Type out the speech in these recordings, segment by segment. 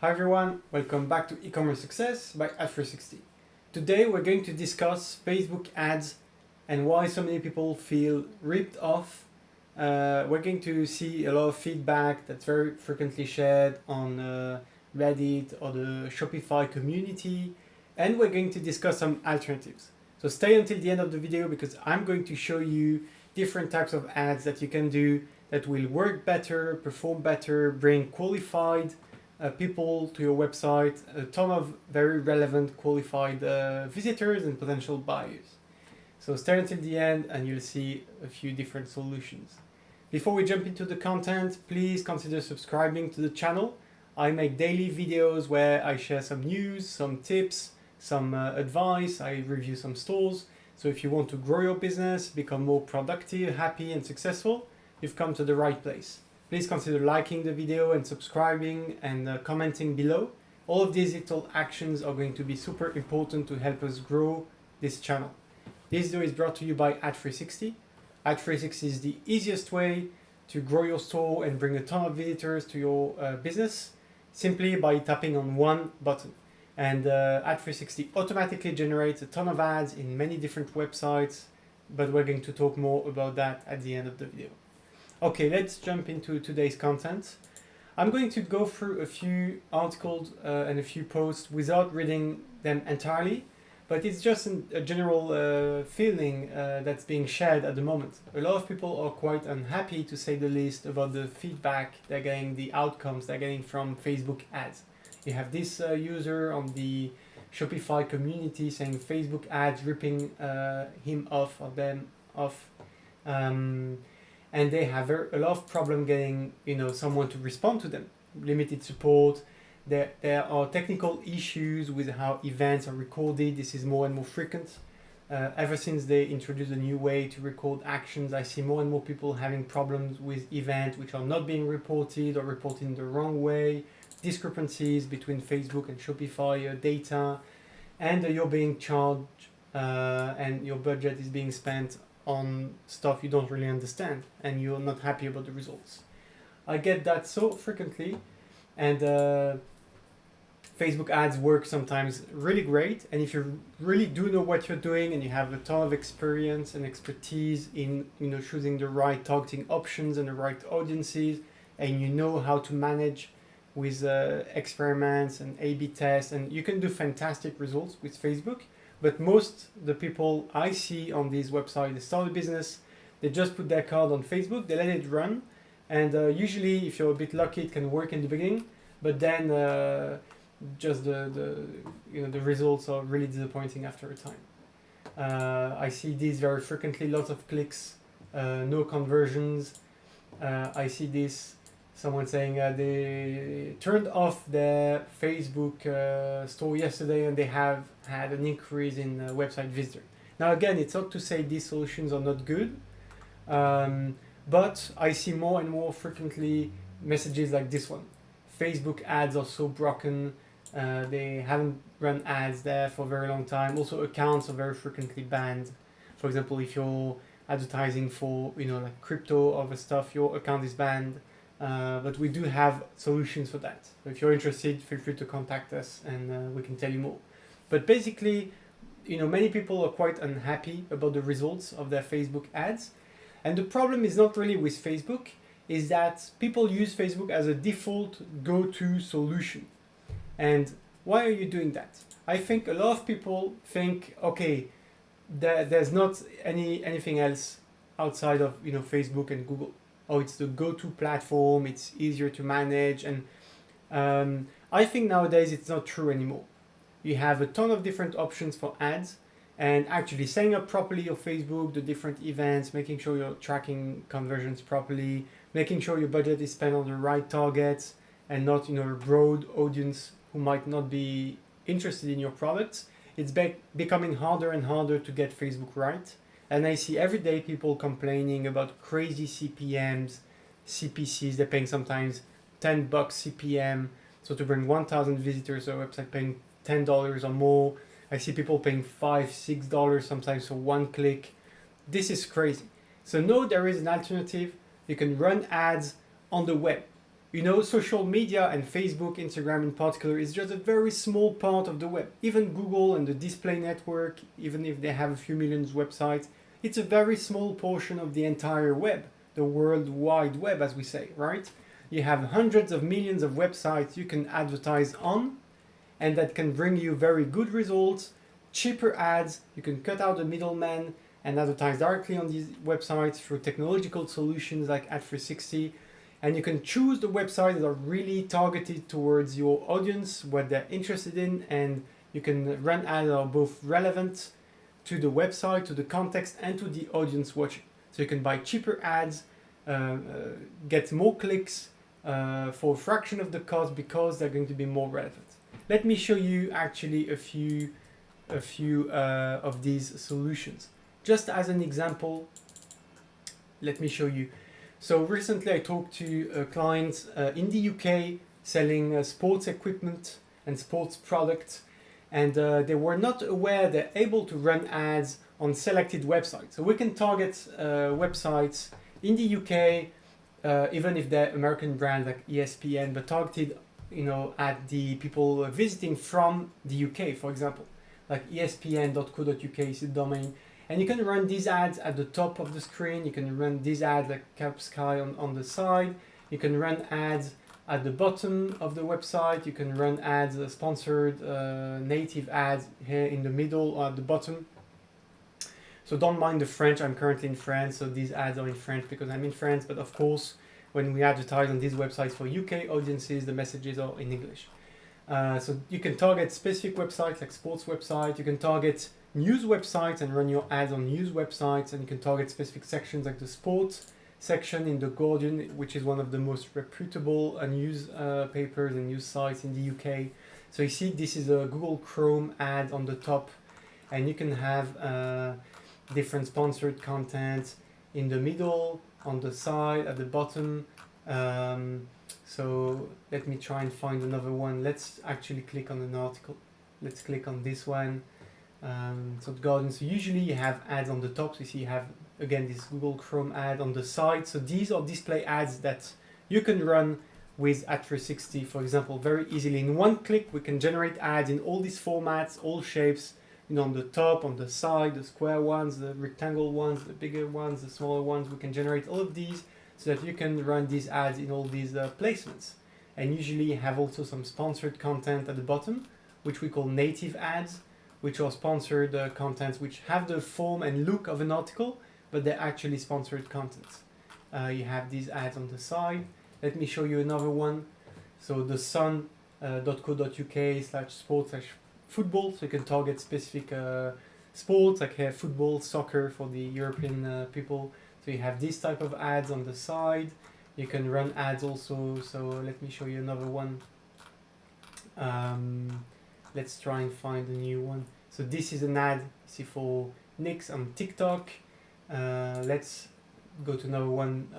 Hi everyone, welcome back to E-commerce Success by Ad360. Today we're going to discuss Facebook ads and why so many people feel ripped off. We're going to see a lot of feedback that's very frequently shared on Reddit or the Shopify community, and we're going to discuss some alternatives. So stay until the end of the video because I'm going to show you different types of ads that you can do that will work better, perform better, bring qualified people to your website, a ton of very relevant qualified visitors and potential buyers. So stay until the end and you'll see a few different solutions. Before we jump into the content, please consider subscribing to the channel. I make daily videos where I share some news, some tips, some advice, I review some stores. So if you want to grow your business, become more productive, happy and successful, you've come to the right place. Please consider liking the video and subscribing and commenting below. All of these little actions are going to be super important to help us grow this channel. This video is brought to you by Ad360. Ad360 is the easiest way to grow your store and bring a ton of visitors to your business simply by tapping on one button. And Ad360 automatically generates a ton of ads in many different websites, but we're going to talk more about that at the end of the video. Okay, let's jump into today's content. I'm going to go through a few articles and a few posts without reading them entirely, but it's just a general feeling that's being shared at the moment. A lot of people are quite unhappy, to say the least, about the feedback they're getting, the outcomes they're getting from Facebook ads. You have this user on the Shopify community saying Facebook ads ripping him off or them off. And they have a lot of problem getting someone to respond to them. Limited support. There are technical issues with how events are recorded. This is more and more frequent. Ever since they introduced a new way to record actions, I see more and more people having problems with events which are not being reported or reported in the wrong way, discrepancies between Facebook and Shopify data, and you're being charged and your budget is being spent on stuff you don't really understand and you're not happy about the results. I get that so frequently, and Facebook ads work sometimes really great, and if you really do know what you're doing and you have a ton of experience and expertise in choosing the right targeting options and the right audiences, and you know how to manage with experiments and A/B tests, and you can do fantastic results with Facebook. But most the people I see on these websites, they start a business, they just put their card on Facebook, they let it run, and usually, if you're a bit lucky, it can work in the beginning, but then just the results are really disappointing after a time. I see these very frequently, lots of clicks, no conversions. I see this. Someone saying they turned off their Facebook store yesterday and they have had an increase in website visitor. Now again, it's not to say these solutions are not good, but I see more and more frequently messages like this one. Facebook ads are so broken, they haven't run ads there for a very long time. Also, accounts are very frequently banned. For example, if you're advertising for like crypto or other stuff, your account is banned. But we do have solutions for that. So if you're interested, feel free to contact us and we can tell you more. But basically, many people are quite unhappy about the results of their Facebook ads. And the problem is not really with Facebook, is that people use Facebook as a default go-to solution. And why are you doing that? I think a lot of people think, okay, there's not anything else outside of Facebook and Google. Oh, it's the go-to platform, it's easier to manage, and I think nowadays it's not true anymore. You have a ton of different options for ads, and actually setting up properly your Facebook, the different events, making sure you're tracking conversions properly, making sure your budget is spent on the right targets and not a broad audience who might not be interested in your products. It's becoming harder and harder to get Facebook right. And I see every day people complaining about crazy CPMs, CPCs. They're paying sometimes $10 CPM. So to bring 1,000 visitors to a website, paying $10 or more. I see people paying $5, $6 sometimes for one click. This is crazy. So no, there is an alternative. You can run ads on the web. You know, social media and Facebook, Instagram in particular, is just a very small part of the web. Even Google and the display network, even if they have a few millions websites, it's a very small portion of the entire web, the World Wide Web, as we say, right? You have hundreds of millions of websites you can advertise on, and that can bring you very good results, cheaper ads. You can cut out the middleman and advertise directly on these websites through technological solutions like Ad360. And you can choose the websites that are really targeted towards your audience, what they're interested in, and you can run ads that are both relevant to the website, to the context, and to the audience watching. So you can buy cheaper ads, get more clicks for a fraction of the cost because they're going to be more relevant. Let me show you actually a few of these solutions. Just as an example, let me show you. So recently I talked to a client in the UK selling sports equipment and sports products, and they were not aware they're able to run ads on selected websites. So we can target websites in the UK, even if they're American brands like ESPN, but targeted, you know, at the people visiting from the UK, for example, like espn.co.uk is the domain. And you can run these ads at the top of the screen. You can run these ads like Cap Sky on the side. You can run ads at the bottom of the website. You can run ads, sponsored native ads here in the middle or at the bottom. So don't mind the French. I'm currently in France, so these ads are in French because I'm in France. But of course, when we advertise on these websites for UK audiences, the messages are in English. So you can target specific websites like sports websites. You can target news websites and run your ads on news websites, and you can target specific sections like the sports section in The Guardian, which is one of the most reputable news papers and news sites in the UK. So you see this is a Google Chrome ad on the top, and you can have different sponsored content in the middle, on the side, at the bottom. So let me try and find another one. Let's actually click on an article. Let's click on this one. So The Guardian, so usually you have ads on the top. So you see you have, again, this Google Chrome ad on the side. So these are display ads that you can run with Ad360, for example, very easily. In one click, we can generate ads in all these formats, all shapes, you know, on the top, on the side, the square ones, the rectangle ones, the bigger ones, the smaller ones. We can generate all of these so that you can run these ads in all these placements. And usually you have also some sponsored content at the bottom, which we call native ads, which are sponsored contents which have the form and look of an article, but they're actually sponsored contents. You have these ads on the side. Let me show you another one. So the sun.co.uk/sport/football, so you can target specific sports like here football, soccer for the European people. So you have this type of ads on the side. You can run ads also. So let me show you another one. Let's try and find a new one. So this is an ad, see, for Nicks on TikTok. Let's go to another one,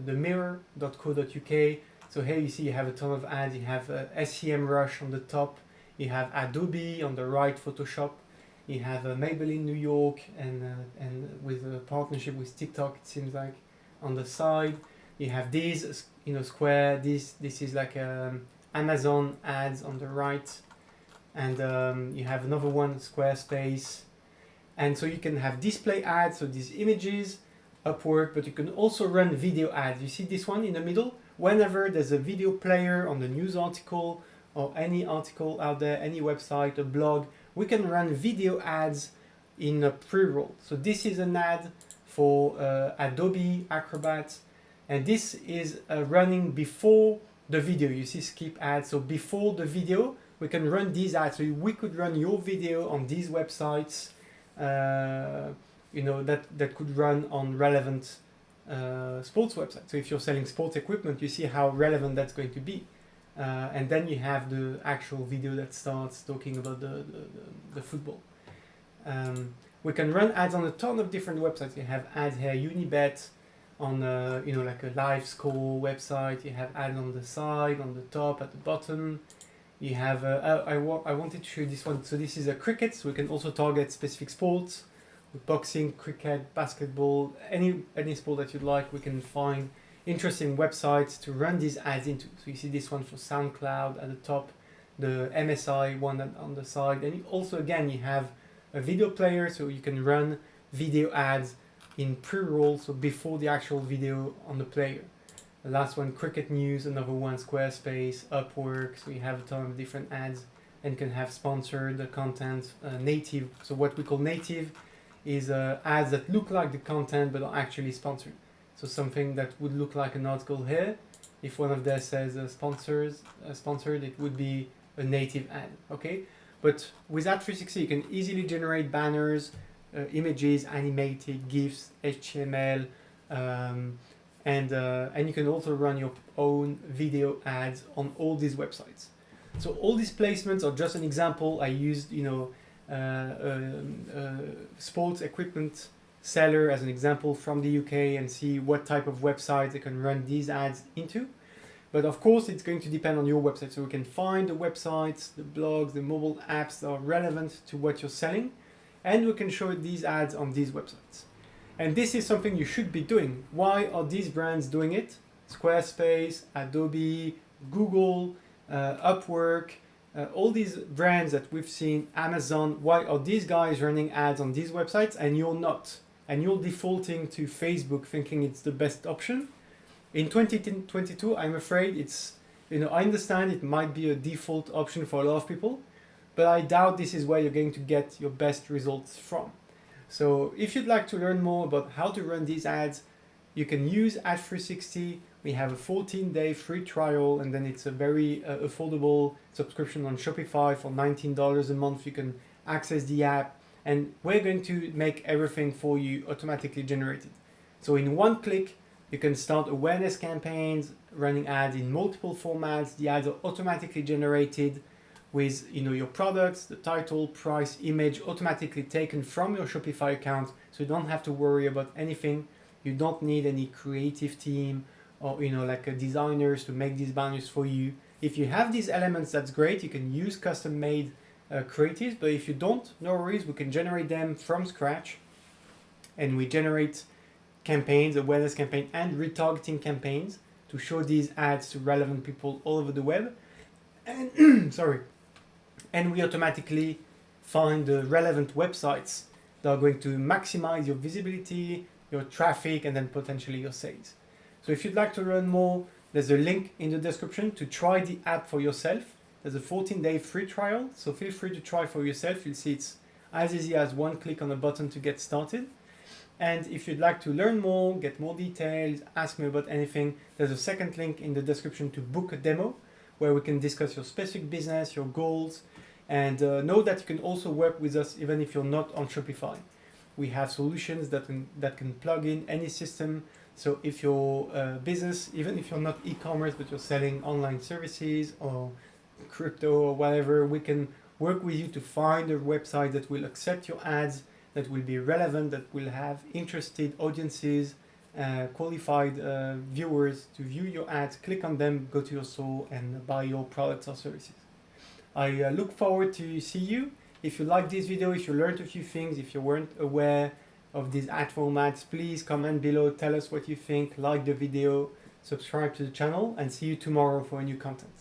the mirror.co.uk. So here you see you have a ton of ads. You have SEMrush on the top. You have Adobe on the right, Photoshop. You have Maybelline New York and with a partnership with TikTok, it seems like, on the side. You have these, you know, square. This is like Amazon ads on the right. And you have another one, Squarespace. And so you can have display ads, so these images upward, but you can also run video ads. You see this one in the middle? Whenever there's a video player on the news article or any article out there, any website, a blog, we can run video ads in a pre-roll. So this is an ad for Adobe Acrobat, and this is running before the video. You see skip ads, so before the video, we can run these ads. So we could run your video on these websites, you know, that could run on relevant sports websites. So if you're selling sports equipment, you see how relevant that's going to be. And then you have the actual video that starts talking about the football. We can run ads on a ton of different websites. You have ads here, Unibet, on you know, like a live score website. You have ads on the side, on the top, at the bottom. You have, I wanted to show you this one. So this is a cricket, so we can also target specific sports, boxing, cricket, basketball, any sport that you'd like, we can find interesting websites to run these ads into. So you see this one for SoundCloud at the top, the MSI one on the side, and also again you have a video player, so you can run video ads in pre-roll, so before the actual video on the player. The last one, Cricket News, another one, Squarespace, Upwork, so you have a ton of different ads and can have sponsored content, native. So what we call native is ads that look like the content but are actually sponsored. So something that would look like an article here, if one of them says sponsored, it would be a native ad, okay? But with Ad360, you can easily generate banners, images, animated, GIFs, HTML, and you can also run your own video ads on all these websites. So all these placements are just an example. I used, sports equipment seller as an example from the UK and see what type of website they can run these ads into. But of course, it's going to depend on your website. So we can find the websites, the blogs, the mobile apps that are relevant to what you're selling, and we can show these ads on these websites. And this is something you should be doing. Why are these brands doing it? Squarespace, Adobe, Google, Upwork, all these brands that we've seen, Amazon, why are these guys running ads on these websites and you're not? And you're defaulting to Facebook thinking it's the best option. In 2022, I'm afraid it's, I understand it might be a default option for a lot of people, but I doubt this is where you're going to get your best results from. So if you'd like to learn more about how to run these ads, you can use Ad360. We have a 14-day free trial, and then it's a very affordable subscription on Shopify for $19 a month. You can access the app, and we're going to make everything for you automatically generated. So in one click, you can start awareness campaigns, running ads in multiple formats. The ads are automatically generated with your products, the title, price, image automatically taken from your Shopify account, so you don't have to worry about anything. You don't need any creative team or designers to make these banners for you. If you have these elements, that's great. You can use custom-made creatives, but if you don't, no worries. We can generate them from scratch, and we generate campaigns, awareness campaign, and retargeting campaigns to show these ads to relevant people all over the web. And and we automatically find the relevant websites that are going to maximize your visibility, your traffic, and then potentially your sales. So if you'd like to learn more, there's a link in the description to try the app for yourself. There's a 14-day free trial, so feel free to try for yourself. You'll see it's as easy as one click on a button to get started. And if you'd like to learn more, get more details, ask me about anything, there's a second link in the description to book a demo where we can discuss your specific business, your goals, and know that you can also work with us even if you're not on Shopify. We have solutions that can plug in any system. So if your business, even if you're not e-commerce, but you're selling online services or crypto or whatever, we can work with you to find a website that will accept your ads, that will be relevant, that will have interested audiences, qualified viewers to view your ads, click on them, go to your store and buy your products or services. I look forward to see you. If you like this video, if you learned a few things, if you weren't aware of these ad formats, please comment below, tell us what you think, like the video, subscribe to the channel, and see you tomorrow for a new content.